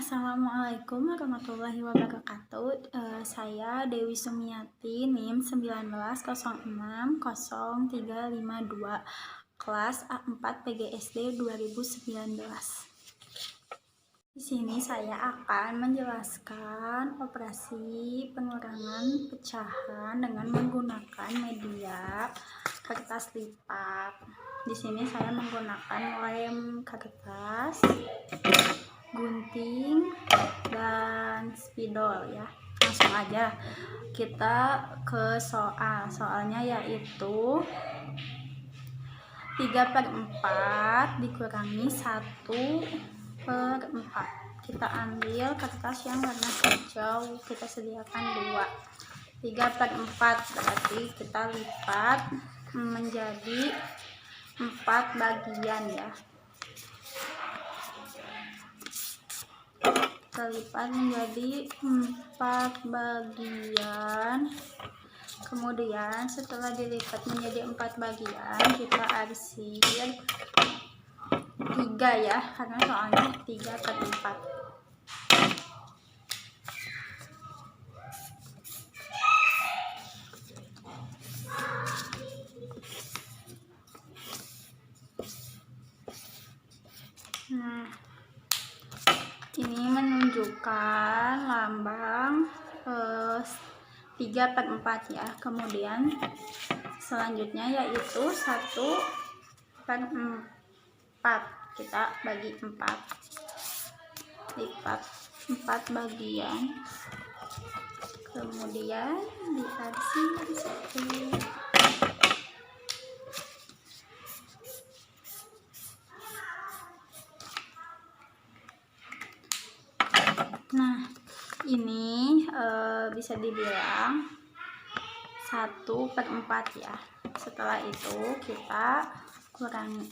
Assalamualaikum warahmatullahi wabarakatuh. Saya Dewi Sumiati, NIM 19060352, kelas A4 PGSD 2019. Di sini saya akan menjelaskan operasi pengurangan pecahan dengan menggunakan media kertas lipat. Di sini saya menggunakan lem kertas, gunting, dan spidol ya. Langsung aja kita ke soalnya, yaitu 3/4 dikurangi 1/4. Kita ambil kertas yang warna hijau, kita sediakan 2. 3/4 berarti kita lipat menjadi 4 bagian ya. Kita lipat menjadi 4 bagian. Kemudian setelah dilipat menjadi 4 bagian, kita arsir 3 ya, karena soalnya 3/4. Nah, ini menunjukkan lambang 3/4 ya. Kemudian selanjutnya yaitu 1/4. Kita bagi 4, lipat 4 bagian, kemudian diarsir 1. Nah, ini bisa dibilang 1/4 ya. Setelah itu kita kurangi.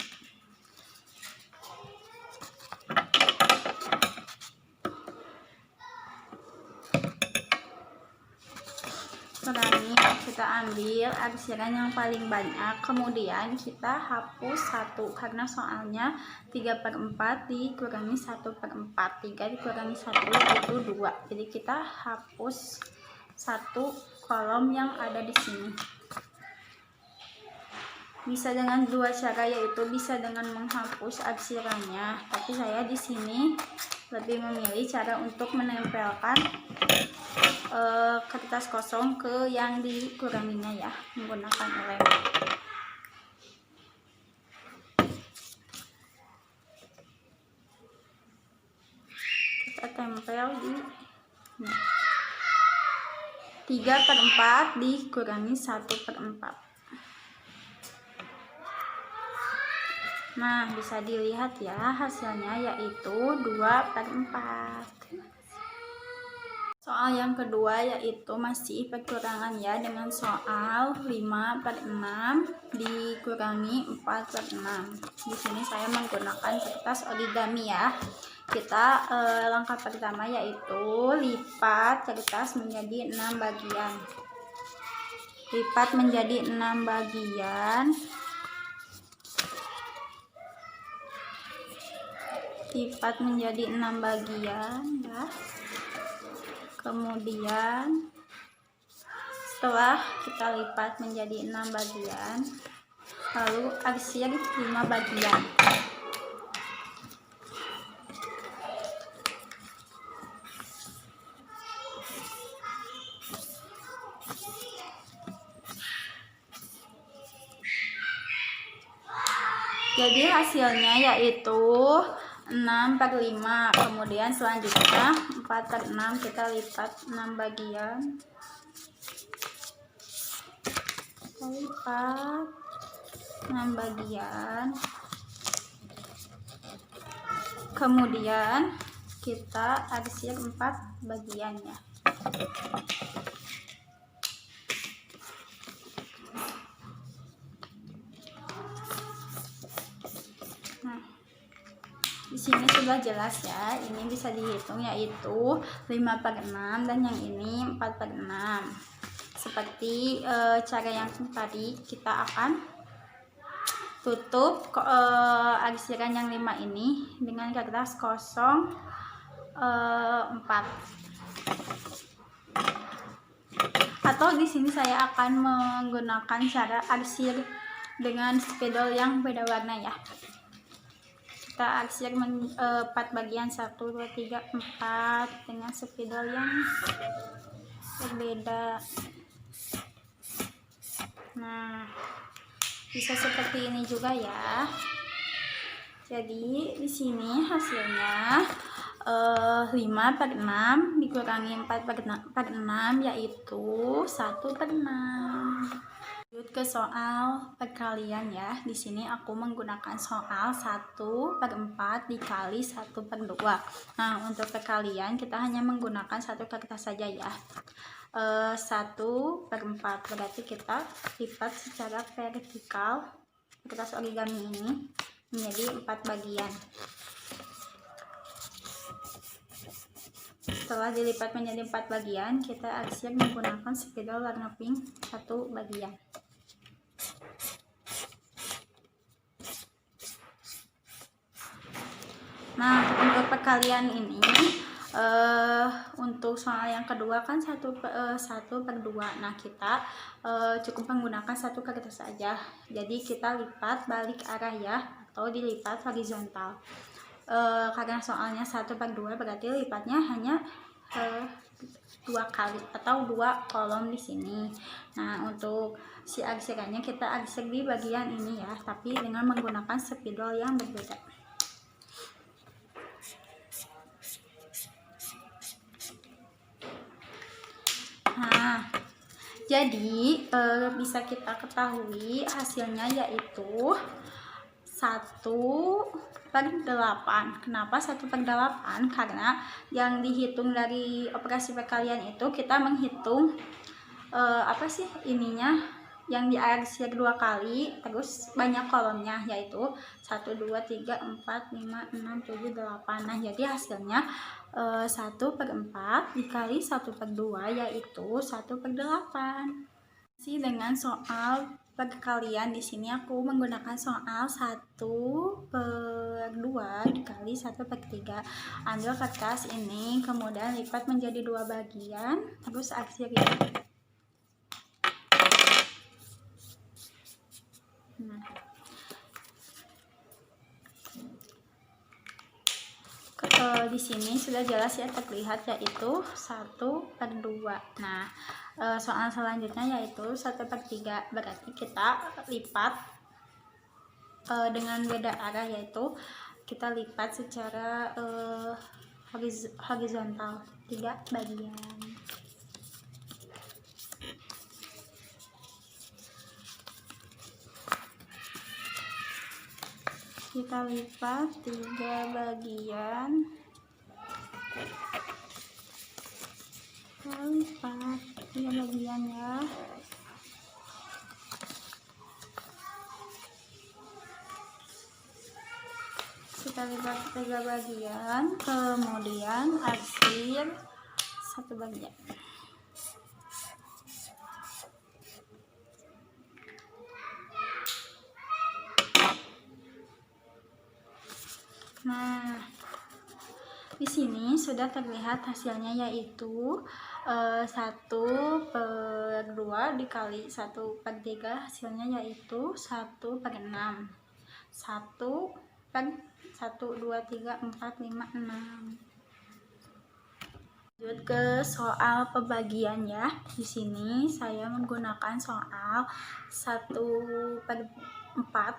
Kita ambil arsiran yang paling banyak, kemudian kita hapus 1 karena soalnya 3/4 dikurangi 1/4. 3 dikurangi 1 itu 2. Jadi kita hapus 1 kolom yang ada di sini. Bisa dengan 2 cara, yaitu bisa dengan menghapus arsirannya, tapi saya di sini lebih memilih cara untuk menempelkan kertas kosong ke yang dikuranginya ya, menggunakan lem. Kita tempel di 3/4 dikurangi 1/4. Nah, bisa dilihat ya, hasilnya yaitu 2/4. Soal yang kedua yaitu masih perkurangan ya, dengan soal 5/6 dikurangi 4/6. Di sini saya menggunakan kertas origami ya. Kita langkah pertama yaitu lipat kertas menjadi 6 bagian. Lipat menjadi 6 bagian. Lipat menjadi 6 bagian ya. Kemudian setelah kita lipat menjadi 6 bagian, lalu arsir 5 bagian. Jadi hasilnya yaitu 6/5. Kemudian selanjutnya 4/6, kita lipat 6 bagian. Kita lipat 6 bagian. Kemudian kita arsir 4 bagiannya. Di sini sudah jelas ya, ini bisa dihitung yaitu 5/6 dan yang ini 4/6. Seperti cara yang tadi, kita akan tutup arsiran yang 5 ini dengan kertas kosong 4. Atau di sini saya akan menggunakan cara arsir dengan spidol yang beda warna ya. Kita arsir 4 bagian, 1 2 3 4 dengan spidol yang berbeda. Nah, bisa seperti ini juga ya. Jadi di sini hasilnya 5/6 dikurangi 4/6 yaitu 1/6. Lanjut ke soal perkalian ya. Di sini aku menggunakan soal 1/4 dikali 1/2. Nah, untuk perkalian kita hanya menggunakan satu kertas saja ya. 1/4 berarti kita lipat secara vertikal kertas origami ini menjadi 4 bagian. Setelah dilipat menjadi 4 bagian, kita arsir menggunakan spidol warna pink 1 bagian. Nah, untuk perkalian ini untuk soal yang kedua kan 1/2. Nah, kita cukup menggunakan satu kertas saja. Jadi kita lipat balik arah ya, atau dilipat horizontal. Karena soalnya 1/2 berarti lipatnya hanya 2 kali atau 2 kolom di sini. Nah, untuk si arsirannya kita arsir di bagian ini ya, tapi dengan menggunakan spidol yang berbeda. Nah, jadi bisa kita ketahui hasilnya yaitu 1/8. Kenapa 1/8? Karena yang dihitung dari operasi perkalian itu kita menghitung yang diarsir 2 kali, terus banyak kolomnya yaitu 1 2 3 4 5 6 7 8. Nah, jadi hasilnya 1/4 dikali 1/2 yaitu 1/8. Masih dengan soal perkalian, di sini aku menggunakan soal 1/2 dikali 1/3. Ambil kertas ini, kemudian lipat menjadi 2 bagian, terus arsir ya. Nah, di sini sudah jelas ya terlihat yaitu 1/2. Nah, soal selanjutnya yaitu 1/3, berarti kita lipat dengan beda arah, yaitu kita lipat secara horizontal 3 bagian. Kita lipat 3 bagian. Kita lipat 3 bagian ya. Kita lipat 3 bagian, kemudian arsir 1 bagian. Nah, di sini sudah terlihat hasilnya yaitu 1/2 dikali 1/3, hasilnya yaitu 1/6. 1 2 3 4 5 6. Lanjut ke soal pembagian ya. Di sini saya menggunakan soal 1/4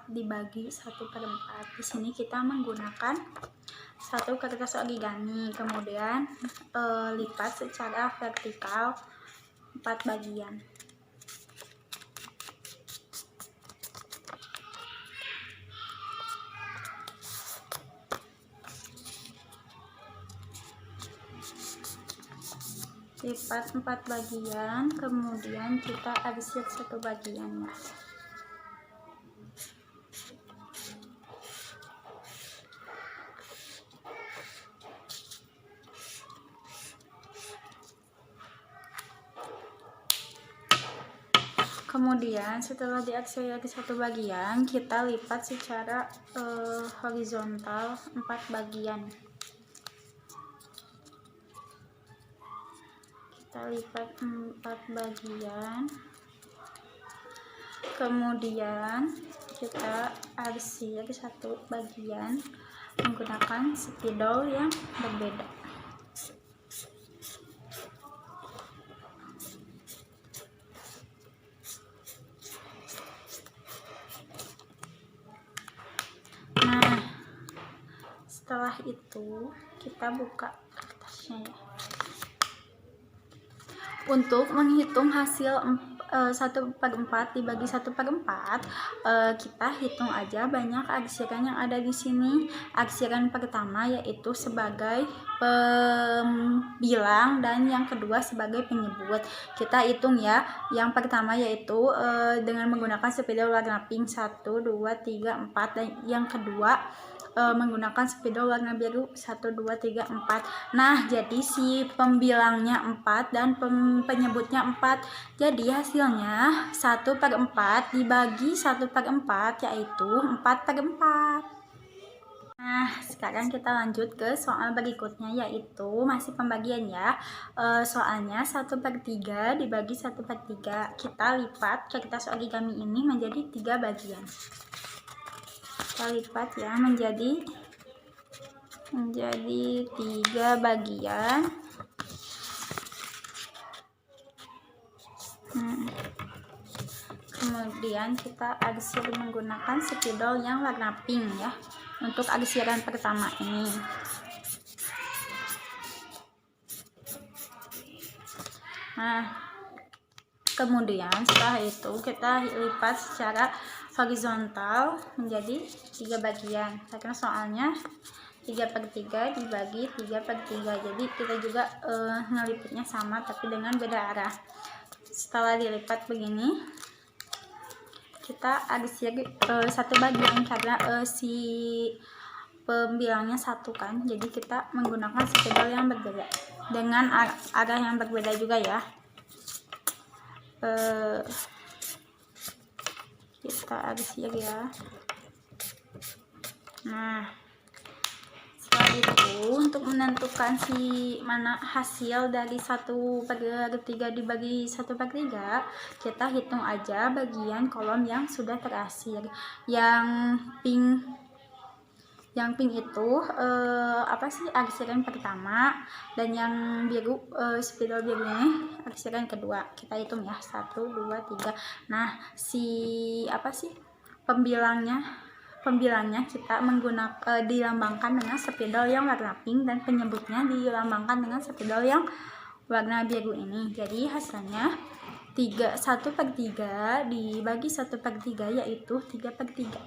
dibagi 1/4. Di sini kita menggunakan satu kertas origami, kemudian lipat secara vertikal 4 bagian. Lipat 4 bagian, kemudian kita arsir 1 bagiannya. Kemudian setelah diarsir lagi 1 bagian, kita lipat secara horizontal 4 bagian. kita lipat 4 bagian, kemudian kita arsir 1 bagian menggunakan spidol yang berbeda. Nah, setelah itu kita buka kertasnya ya. Untuk menghitung hasil 1/4 dibagi 1/4, kita hitung aja banyak arsiran yang ada di sini. Arsiran pertama yaitu sebagai pembilang dan yang kedua sebagai penyebut. Kita hitung ya. Yang pertama yaitu dengan menggunakan spidol warna pink 1, 2, 3, 4, dan yang kedua menggunakan spidol warna biru 1, 2, 3, 4. Nah, jadi si pembilangnya 4 dan penyebutnya 4. Jadi hasilnya 1/4 dibagi 1/4 yaitu 4/4. Nah, sekarang kita lanjut ke soal berikutnya, yaitu masih pembagian ya. Soalnya 1/3 dibagi 1/3. Kita lipat kertas origami ini menjadi 3 bagian. Kita lipat ya menjadi 3 bagian. Kemudian kita arsir menggunakan spidol yang warna pink ya untuk arsiran pertama ini. Nah, kemudian setelah itu kita lipat secara horizontal menjadi 3 bagian, karena soalnya 3/3 dibagi 3/3, jadi kita juga ngelipatnya sama tapi dengan beda arah. Setelah dilipat begini, kita arsir 1 bagian karena si pembilangnya 1 kan, jadi kita menggunakan spidol yang berbeda dengan arah yang berbeda juga ya. Kita arsir ya. Nah, setelah itu untuk menentukan si mana hasil dari 1/3 dibagi 1/3, kita hitung aja bagian kolom yang sudah terarsir. Yang pink itu arsiran pertama, dan yang biru spidol biru ini arsiran kedua. Kita hitung ya 1, 2, 3. Nah, pembilangnya kita menggunakan dilambangkan dengan spidol yang warna pink dan penyebutnya dilambangkan dengan spidol yang warna biru ini. Jadi hasilnya 1/3 dibagi 1/3 yaitu 3/3.